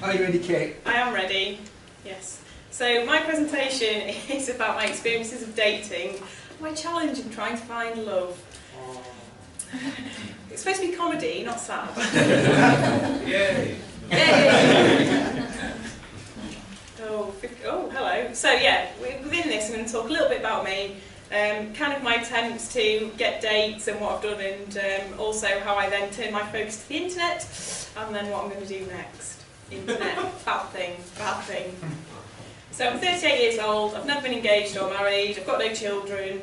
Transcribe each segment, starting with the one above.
Are you ready, Kate? I am ready, yes. So my presentation is about my experiences of dating, my challenge in trying to find love. It's supposed to be comedy, not sad. Yay! Yay! Oh, hello. So yeah, within this I'm going to talk a little bit about me, kind of my attempts to get dates and what I've done, and also how I then turn my focus to the internet, and then what I'm going to do next. Internet, bad thing. So I'm 38 years old, I've never been engaged or married, I've got no children.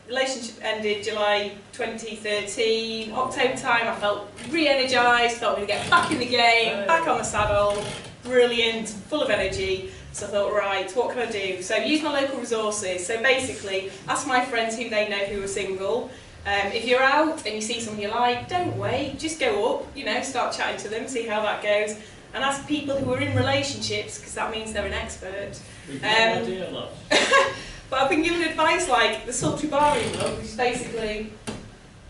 Relationship ended July 2013. October time I felt re-energised, felt I'm going to get back in the game, back on the saddle, brilliant, full of energy. So I thought, right, what can I do? So use my local resources. So basically, ask my friends who they know who are single. If you're out and you see someone you like, don't wait, just go up, you know, start chatting to them, see how that goes. And ask people who are in relationships, because that means they're an expert. But I've been given advice like the sultry barring look, which is basically,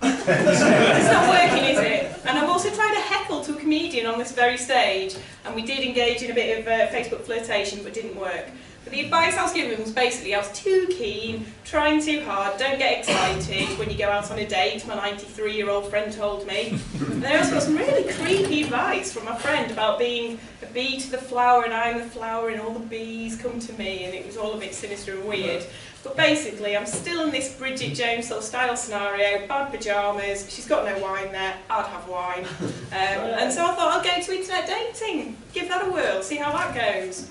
it's not working, is it? And I've also tried to heckle to a comedian on this very stage, and we did engage in a bit of Facebook flirtation, but didn't work. But the advice I was given was basically I was too keen, trying too hard, don't get excited when you go out on a date, my 93-year-old friend told me. And there also got some really creepy advice from my friend about being a bee to the flower and I'm the flower and all the bees come to me, and it was all a bit sinister and weird. But basically I'm still in this Bridget Jones sort of style scenario, bad pyjamas, she's got no wine there, I'd have wine. And so I thought I'll go to internet dating, give that a whirl, see how that goes.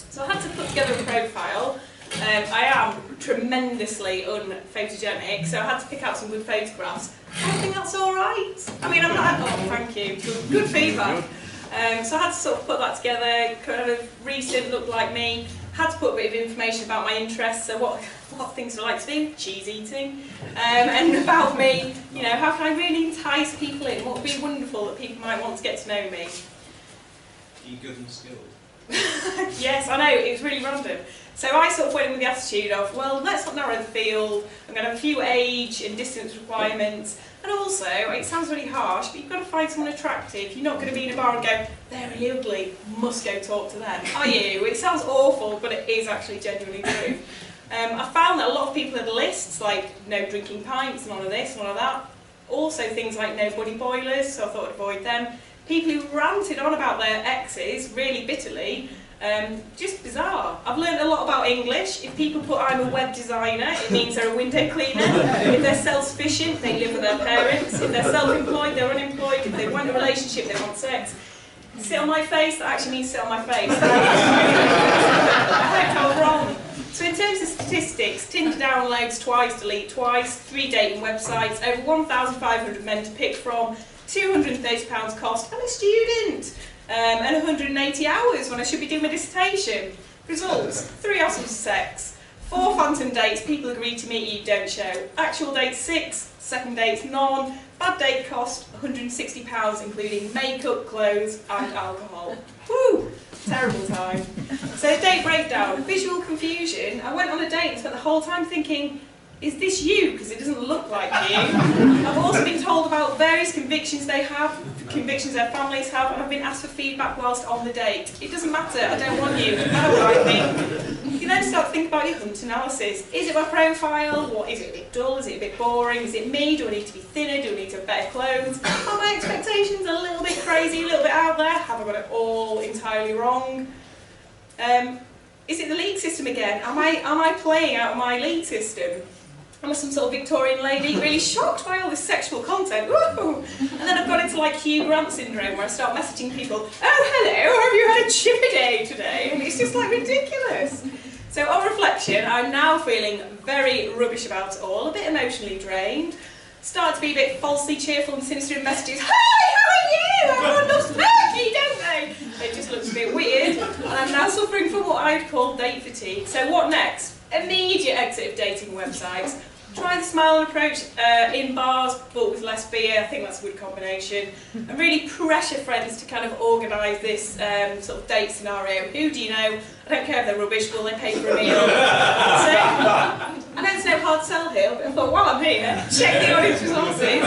So I had to put together a profile. I am tremendously unphotogenic, so I had to pick out some good photographs. I think that's all right. I mean, I'm not. Oh, thank you. Good feedback. So I had to sort of put that together. Kind of recent, looked like me. Had to put a bit of information about my interests. So what things I like to do? Cheese eating. And about me. You know, how can I really entice people in? What would be wonderful that people might want to get to know me? Are you good and skilled? Yes, I know, it was really random. So I sort of went in with the attitude of, well, let's not narrow the field, I'm going to have a few age and distance requirements, and also, it sounds really harsh, but you've got to find someone attractive. You're not going to be in a bar and go, they're really ugly, must go talk to them, are you? It sounds awful, but it is actually genuinely true. I found that a lot of people had lists, like no drinking pints, none of this, none of that. Also things like no body boilers, so I thought I'd avoid them. People who ranted on about their exes, really bitterly, just bizarre. I've learned a lot about English. If people put I'm a web designer, it means they're a window cleaner. If they're self-sufficient, they live with their parents. If they're self-employed, they're unemployed. If they want a relationship, they want sex. Sit on my face, that actually means sit on my face. I hope I'm wrong. So in terms of statistics, Tinder downloads twice, delete twice, 3 dating websites, over 1,500 men to pick from, £230 cost, I'm a student, and 180 hours when I should be doing my dissertation. Results, 3 offers of sex, 4 phantom dates, people agree to meet you, don't show. Actual dates 6, second dates none, bad date cost £160 including makeup, clothes and alcohol. Woo! Terrible time. So date breakdown, visual confusion. I went on a date and spent the whole time thinking, is this you? Because it doesn't look like you. I've also been told about various convictions they have, convictions their families have, and I've been asked for feedback whilst on the date. It doesn't matter, I don't want you, no matter what I think. You then start to think about your hunt analysis. Is it my profile? What is it? A bit dull? Is it a bit boring? Is it me? Do I need to be thinner? Do I need to have better clothes? Are my expectations a little bit crazy, a little bit out there? Have I got it all entirely wrong? Is it the league system again? Am I playing out my league system? Am I some sort of Victorian lady, really shocked by all this sexual content? Woo! And then I've got into like Hugh Grant syndrome where I start messaging people, oh hello, have you had a chippy day today? And it's just like ridiculous. So on reflection, I'm now feeling very rubbish about it all, a bit emotionally drained, start to be a bit falsely cheerful and sinister in messages. Hi, how are you? Everyone loves Turkey, don't they? It just looks a bit weird, and I'm now suffering from what I'd call date fatigue. So what next? Immediate exit of dating websites. Try the smile approach in bars, but with less beer. I think that's a good combination. And really pressure friends to kind of organise this sort of date scenario. Who do you know? I don't care if they're rubbish, will they pay for a meal? So, I know it's no hard sell here, but I thought while I'm here, check the audience resources.